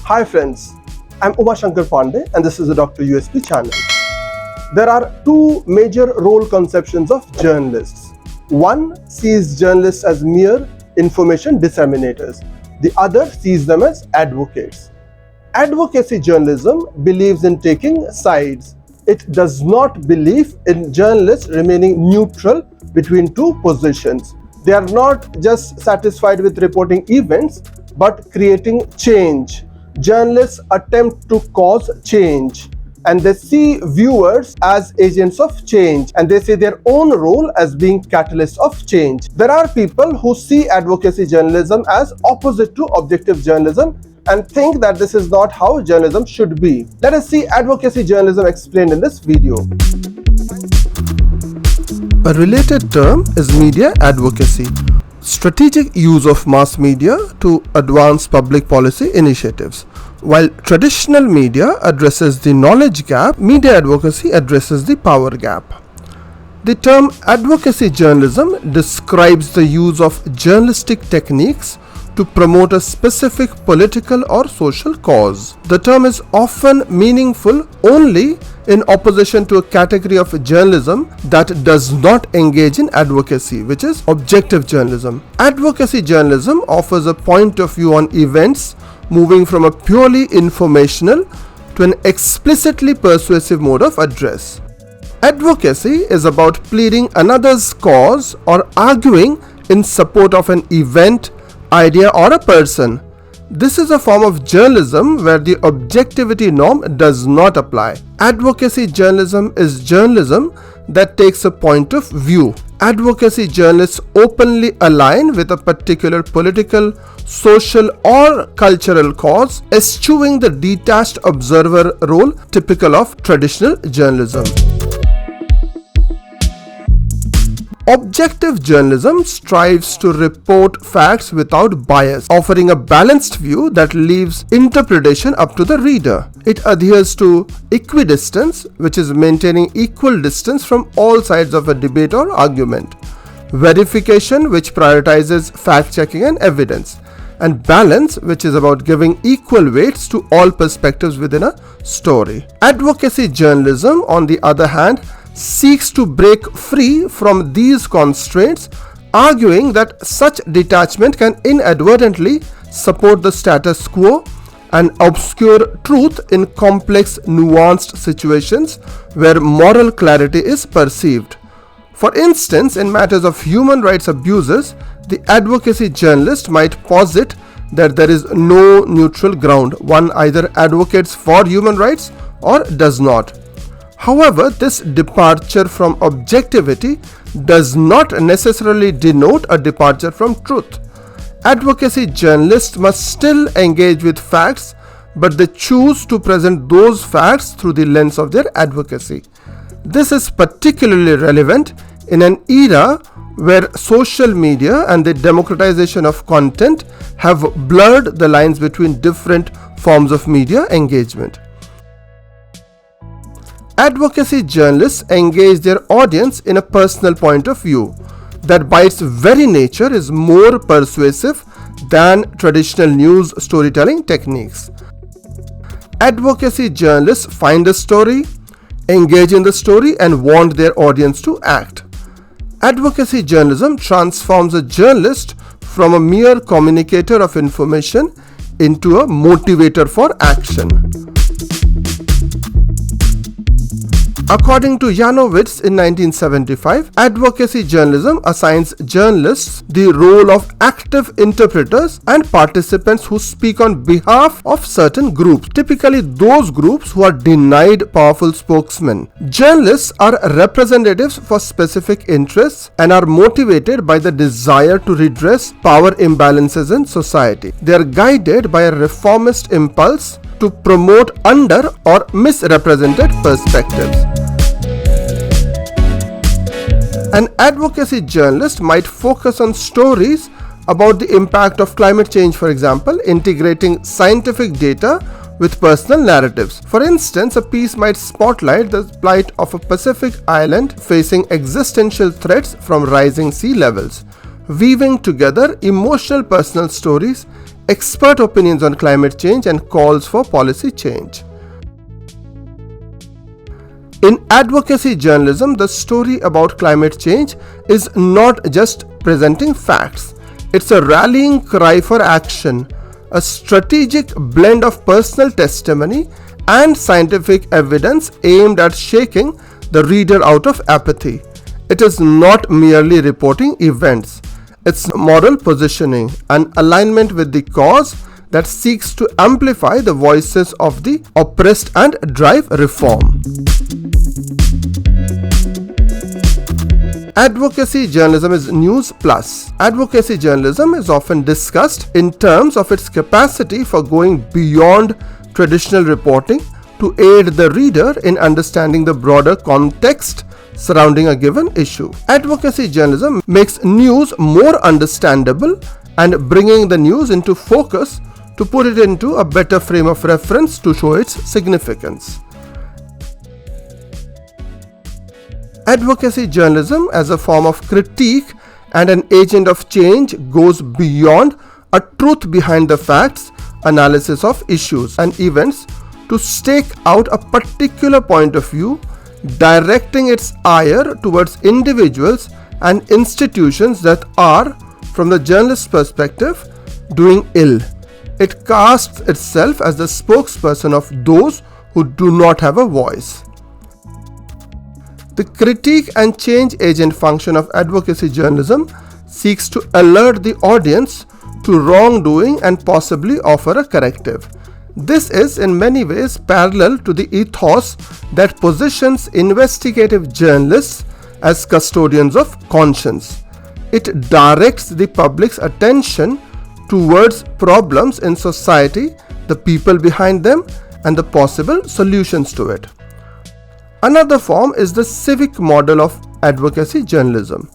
Hi friends, I'm Shankar Pandey and this is the Dr. USP channel. There are two major role conceptions of journalists. One sees journalists as mere information disseminators. The other sees them as advocates. Advocacy journalism believes in taking sides. It does not believe in journalists remaining neutral between two positions. They are not just satisfied with reporting events, but creating change. Journalists attempt to cause change, and they see viewers as agents of change, and they see their own role as being catalysts of change. There are people who see advocacy journalism as opposite to objective journalism and think that this is not how journalism should be. Let us see Advocacy Journalism Explained in this video. A related term is media advocacy, strategic use of mass media to advance public policy initiatives. While traditional media addresses the knowledge gap, media advocacy addresses the power gap. The term advocacy journalism describes the use of journalistic techniques to promote a specific political or social cause. The term is often meaningful only in opposition to a category of journalism that does not engage in advocacy, which is objective journalism. Advocacy journalism offers a point of view on events moving from a purely informational to an explicitly persuasive mode of address. Advocacy is about pleading another's cause or arguing in support of an event, idea, or a person. This is a form of journalism where the objectivity norm does not apply. Advocacy journalism is journalism that takes a point of view. Advocacy journalists openly align with a particular political, social, or cultural cause, eschewing the detached observer role typical of traditional journalism. Objective journalism strives to report facts without bias, offering a balanced view that leaves interpretation up to the reader. It adheres to equidistance, which is maintaining equal distance from all sides of a debate or argument. Verification, which prioritizes fact-checking and evidence. And balance, which is about giving equal weights to all perspectives within a story. Advocacy journalism, on the other hand, seeks to break free from these constraints, arguing that such detachment can inadvertently support the status quo and obscure truth in complex, nuanced situations where moral clarity is perceived. For instance, in matters of human rights abuses, the advocacy journalist might posit that there is no neutral ground. One either advocates for human rights or does not. However, this departure from objectivity does not necessarily denote a departure from truth. Advocacy journalists must still engage with facts, but they choose to present those facts through the lens of their advocacy. This is particularly relevant in an era where social media and the democratization of content have blurred the lines between different forms of media engagement. Advocacy journalists engage their audience in a personal point of view that by its very nature is more persuasive than traditional news storytelling techniques. Advocacy journalists find a story, engage in the story, and want their audience to act. Advocacy journalism transforms a journalist from a mere communicator of information into a motivator for action. According to Janowitz in 1975, advocacy journalism assigns journalists the role of active interpreters and participants who speak on behalf of certain groups, typically those groups who are denied powerful spokesmen. Journalists are representatives for specific interests and are motivated by the desire to redress power imbalances in society. They are guided by a reformist impulse to promote under or misrepresented perspectives. An advocacy journalist might focus on stories about the impact of climate change, for example, integrating scientific data with personal narratives. For instance, a piece might spotlight the plight of a Pacific island facing existential threats from rising sea levels, weaving together emotional personal stories expert opinions on climate change and calls for policy change. In advocacy journalism, the story about climate change is not just presenting facts. It's a rallying cry for action, a strategic blend of personal testimony and scientific evidence aimed at shaking the reader out of apathy. It is not merely reporting events. It's moral positioning, an alignment with the cause that seeks to amplify the voices of the oppressed and drive reform. Advocacy journalism is news plus. Advocacy journalism is often discussed in terms of its capacity for going beyond traditional reporting to aid the reader in understanding the broader context surrounding a given issue. Advocacy journalism makes news more understandable and bringing the news into focus to put it into a better frame of reference to show its significance. Advocacy journalism as a form of critique and an agent of change goes beyond a truth behind the facts analysis of issues and events to stake out a particular point of view, directing its ire towards individuals and institutions that are, from the journalist's perspective, doing ill. It casts itself as the spokesperson of those who do not have a voice. The critique and change agent function of advocacy journalism seeks to alert the audience to wrongdoing and possibly offer a corrective. This is in many ways parallel to the ethos that positions investigative journalists as custodians of conscience. It directs the public's attention towards problems in society, the people behind them, and the possible solutions to it. Another form is the civic model of advocacy journalism.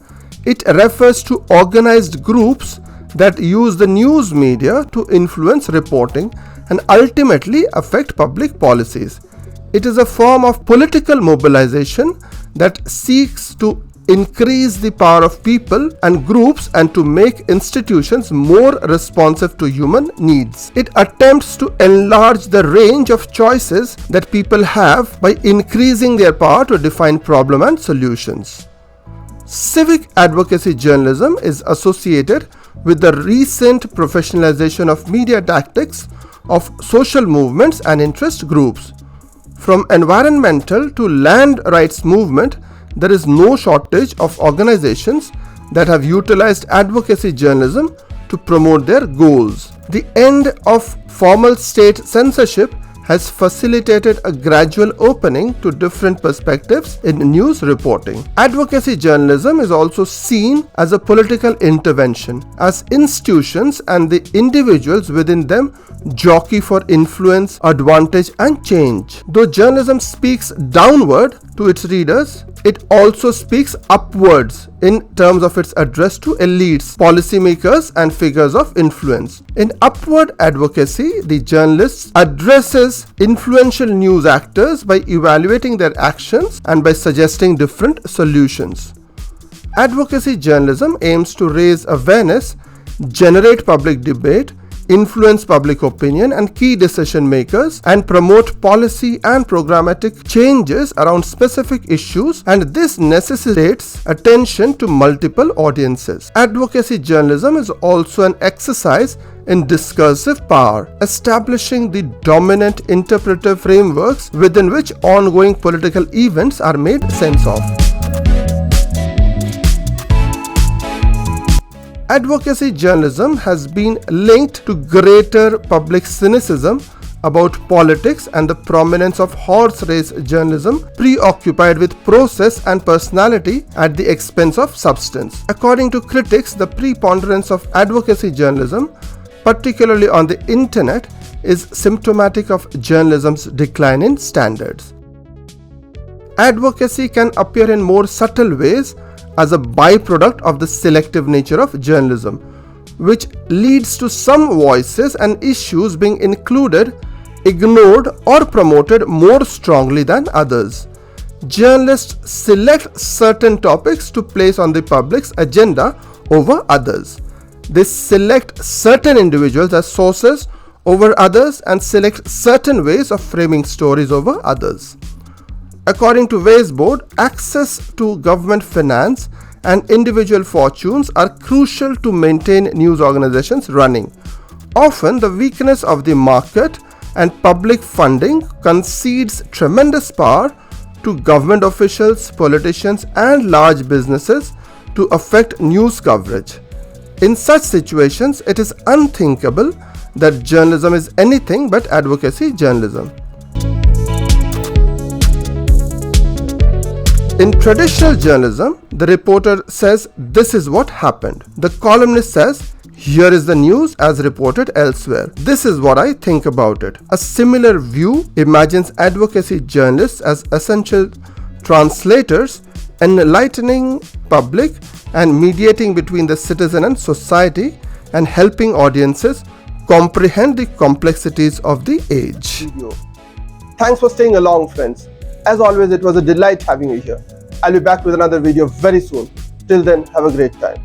It refers to organized groups that use the news media to influence reporting and ultimately affect public policies. It is a form of political mobilization that seeks to increase the power of people and groups and to make institutions more responsive to human needs. It attempts to enlarge the range of choices that people have by increasing their power to define problem and solutions. Civic advocacy journalism is associated with the recent professionalization of media tactics of social movements and interest groups. From environmental to land rights movement, there is no shortage of organizations that have utilized advocacy journalism to promote their goals. The end of formal state censorship has facilitated a gradual opening to different perspectives in news reporting. Advocacy journalism is also seen as a political intervention, as institutions and the individuals within them jockey for influence, advantage, and change. Though journalism speaks downward to its readers, it also speaks upwards in terms of its address to elites, policymakers, and figures of influence. In upward advocacy, the journalist addresses influential news actors by evaluating their actions and by suggesting different solutions. Advocacy journalism aims to raise awareness, generate public debate, influence public opinion and key decision makers, and promote policy and programmatic changes around specific issues, and this necessitates attention to multiple audiences. Advocacy journalism is also an exercise in discursive power, establishing the dominant interpretive frameworks within which ongoing political events are made sense of. Advocacy journalism has been linked to greater public cynicism about politics and the prominence of horse race journalism, preoccupied with process and personality at the expense of substance. According to critics, the preponderance of advocacy journalism, particularly on the internet, is symptomatic of journalism's decline in standards. Advocacy can appear in more subtle ways as a byproduct of the selective nature of journalism, which leads to some voices and issues being included, ignored, or promoted more strongly than others. Journalists select certain topics to place on the public's agenda over others. They select certain individuals as sources over others and select certain ways of framing stories over others. According to Weiss board, access to government finance and individual fortunes are crucial to maintain news organizations running. Often, the weakness of the market and public funding concedes tremendous power to government officials, politicians, and large businesses to affect news coverage. In such situations, it is unthinkable that journalism is anything but advocacy journalism. In traditional journalism, the reporter says, "This is what happened." The columnist says, "Here is the news as reported elsewhere. This is what I think about it." A similar view imagines advocacy journalists as essential translators, enlightening public and mediating between the citizen and society, and helping audiences comprehend the complexities of the age. Thanks for staying along, friends. As always, it was a delight having you here. I'll be back with another video very soon. Till then, have a great time.